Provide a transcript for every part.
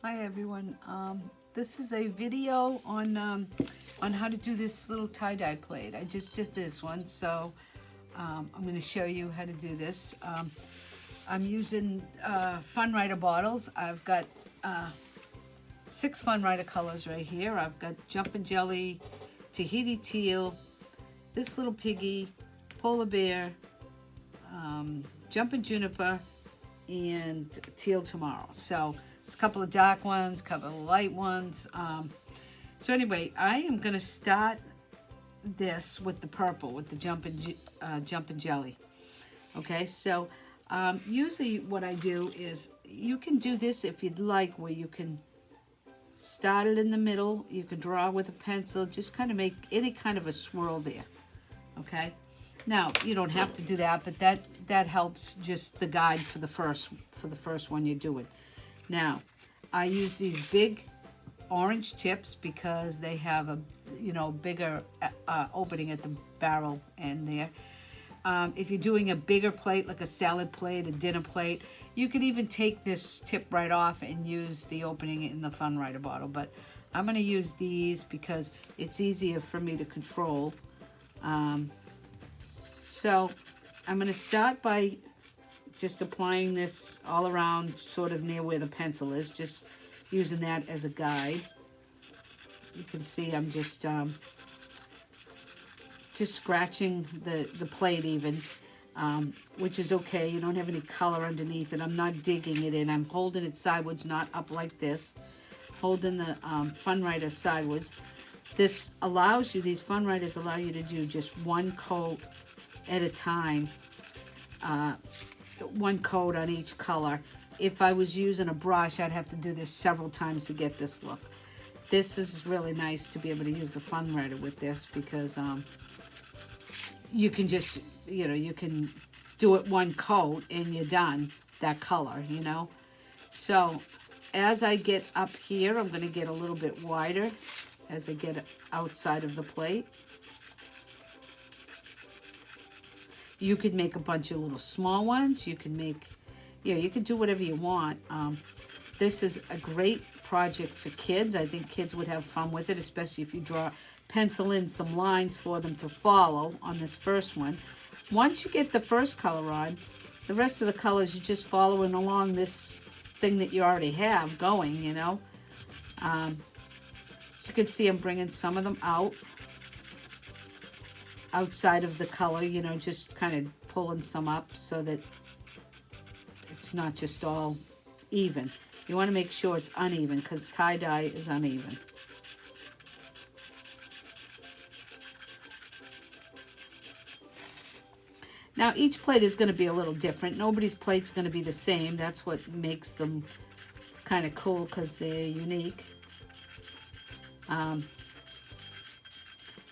Hi everyone. This is a video on how to do this little tie-dye plate. I just did this one, so I'm going to show you how to do this. I'm using Fun Writer bottles. I've got 6 Fun Writer colors right here. I've got Jumpin' Jelly, Tahiti Teal, this little piggy, Polar Bear, Jumpin' Juniper, and Teal Tomorrow. So it's a couple of dark ones, a couple of light ones. So anyway, I am going to start this with the purple, with the Jumpin' Jelly. Okay, so usually what I do is, you can do this if you'd like, where you can start it in the middle. You can draw with a pencil, just kind of make any kind of a swirl there. Okay, now you don't have to do that, but that helps, just the guide for the first one you're doing. Now, I use these big orange tips because they have a bigger opening at the barrel end there. If you're doing a bigger plate, like a salad plate, a dinner plate, you could even take this tip right off and use the opening in the Fun Writer bottle. But I'm going to use these because it's easier for me to control. So I'm going to start by just applying this all around, sort of near where the pencil is, just using that as a guide. You can see I'm just scratching the plate even, which is okay. You don't have any color underneath it. I'm not digging it in. I'm holding it sideways, not up like this. Holding the Fun Writer sideways. This allows you, these Fun Writers allow you to do just one coat at a time. One coat on each color. If I was using a brush, I'd have to do this several times to get this look. This is really nice to be able to use the Fun Writer with this, because you can just, you can do it one coat and you're done, that color, So as I get up here, I'm going to get a little bit wider as I get outside of the plate. You could make a bunch of little small ones. You can make, you can do whatever you want. This is a great project for kids. I think kids would have fun with it, especially if you pencil in some lines for them to follow on this first one. Once you get the first color on, the rest of the colors, you're just following along this thing that you already have going, As you can see, I'm bringing some of them outside of the color, just kind of pulling some up so that it's not just all even. You want to make sure it's uneven, because tie-dye is uneven. Now, each plate is going to be a little different. Nobody's plate's going to be the same. That's what makes them kind of cool, because they're unique.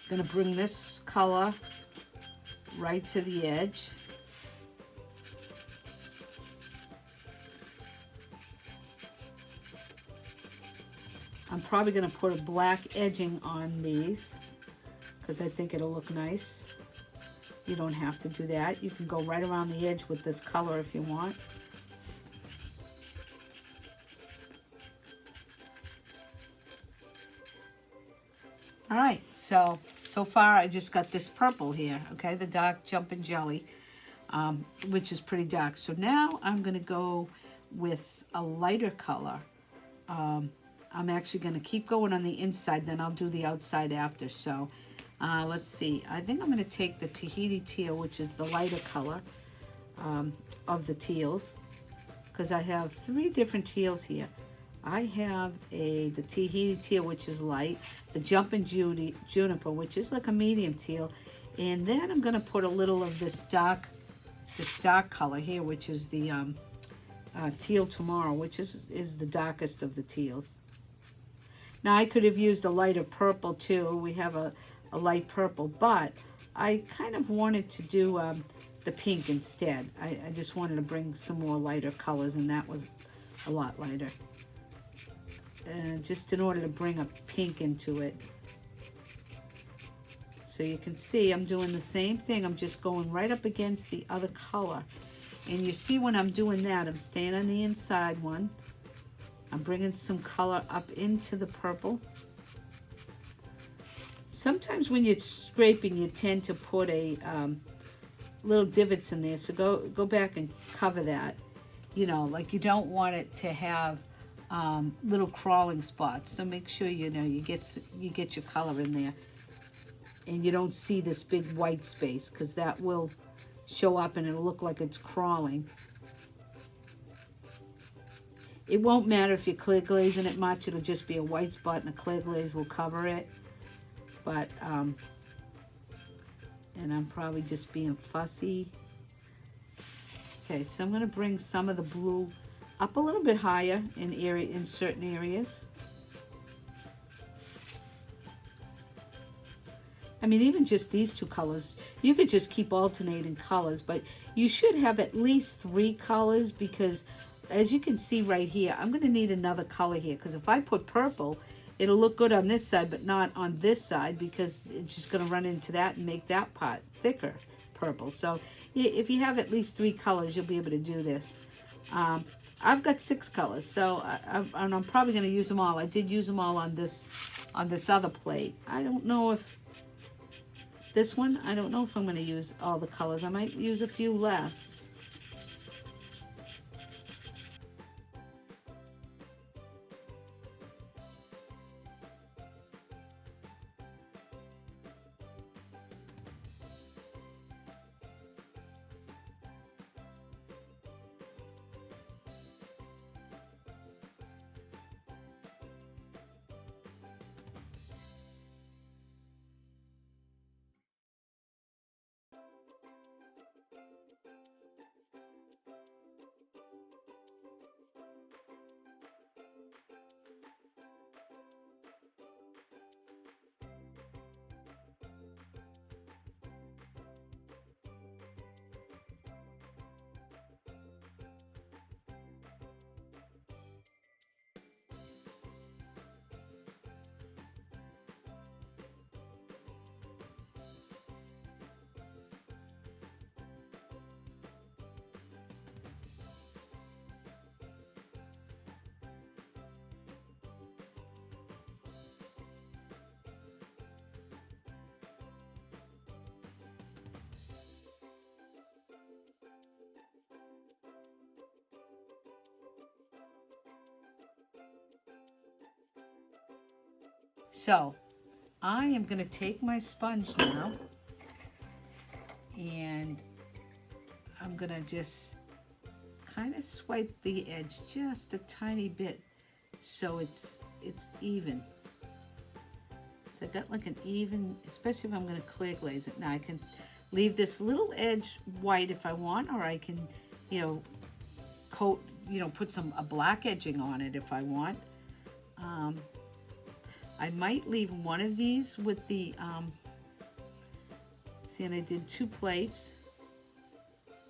Going to bring this color right to the edge. I'm probably going to put a black edging on these because I think it'll look nice. You don't have to do that. You can go right around the edge with this color if you want. All right, so far I just got this purple here, okay, the dark Jumpin' Jelly, which is pretty dark. So now I'm going to go with a lighter color. I'm actually going to keep going on the inside, then I'll do the outside after. So let's see. I think I'm going to take the Tahiti Teal, which is the lighter color of the teals, because I have 3 different teals here. I have the Tahiti Teal, which is light, the Jumpin' Juniper, which is like a medium teal, and then I'm going to put a little of this dark color here, which is the Teal Tomorrow, which is the darkest of the teals. Now, I could have used a lighter purple too. We have a light purple, but I kind of wanted to do the pink instead. I just wanted to bring some more lighter colors, and that was a lot lighter. Just in order to bring a pink into it. So you can see I'm doing the same thing. I'm just going right up against the other color. And you see when I'm doing that, I'm staying on the inside one. I'm bringing some color up into the purple. Sometimes when you're scraping, you tend to put a little divots in there, so go back and cover that. You know, like you don't want it to have little crawling spots. So make sure you get your color in there, and you don't see this big white space, because that will show up and it'll look like it's crawling. It won't matter if you're clear glazing it much. It'll just be a white spot and the clear glaze will cover it. But and I'm probably just being fussy. Okay, so I'm going to bring some of the blue up a little bit higher in certain areas. I mean, even just these two colors, you could just keep alternating colors, but you should have at least 3 colors, because as you can see right here, I'm going to need another color here, because if I put purple, it'll look good on this side, but not on this side, because it's just going to run into that and make that part thicker purple. So if you have at least 3 colors, you'll be able to do this. I've got 6 colors, so I'm probably going to use them all. I did use them all on this other plate. I don't know if this one, I don't know if I'm going to use all the colors. I might use a few less. So I am going to take my sponge now, and I'm going to just kind of swipe the edge just a tiny bit so it's even. So I got like an even, especially if I'm going to clear glaze it. Now I can leave this little edge white if I want, or I can, coat, put a black edging on it if I want. I might leave one of these with the, see, and I did 2 plates.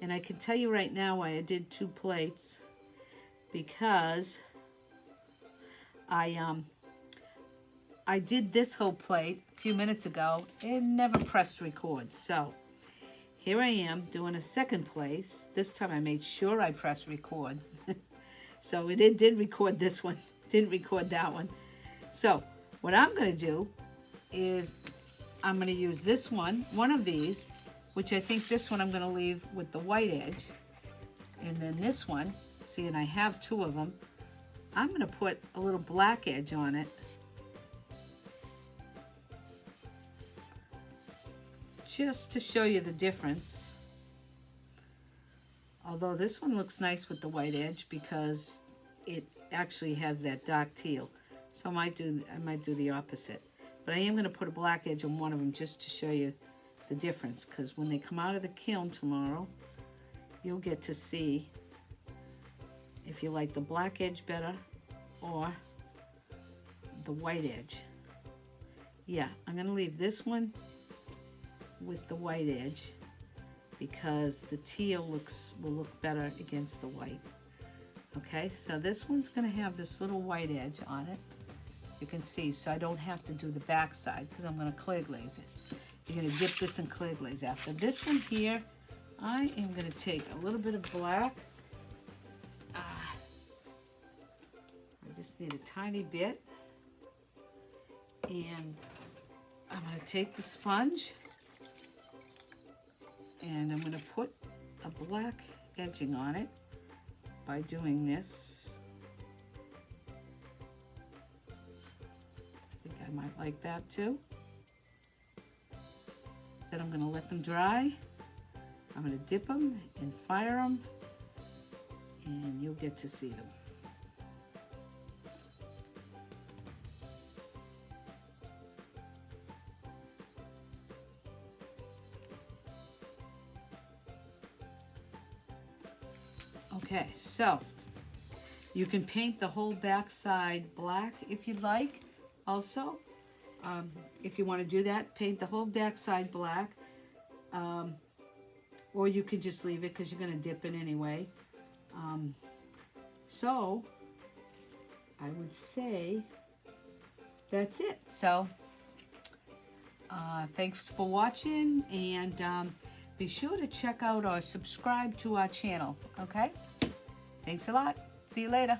And I can tell you right now why I did 2 plates, because I did this whole plate a few minutes ago and never pressed record. So here I am doing a second place. This time I made sure I pressed record. So it did record this one, didn't record that one. So what I'm going to do is I'm going to use this one of these, which I think this one I'm going to leave with the white edge. And then this one, see, and I have 2 of them, I'm going to put a little black edge on it. Just to show you the difference. Although this one looks nice with the white edge because it actually has that dark teal. So I might do the opposite. But I am going to put a black edge on one of them just to show you the difference, because when they come out of the kiln tomorrow, you'll get to see if you like the black edge better or the white edge. Yeah, I'm going to leave this one with the white edge because the teal will look better against the white. Okay, so this one's going to have this little white edge on it. You can see, so I don't have to do the back side because I'm going to clear glaze it. You're going to dip this in clear glaze after. This one here, I am going to take a little bit of black. just need a tiny bit. And I'm going to take the sponge and I'm going to put a black edging on it by doing this. I think I might like that too. Then I'm going to let them dry. I'm going to dip them and fire them, and you'll get to see them. Okay, so you can paint the whole back side black if you'd like. Also, if you want to do that, paint the whole back side black. Or you could just leave it because you're going to dip it anyway. So I would say that's it. So thanks for watching, and be sure to check out or subscribe to our channel. Okay? Thanks a lot. See you later.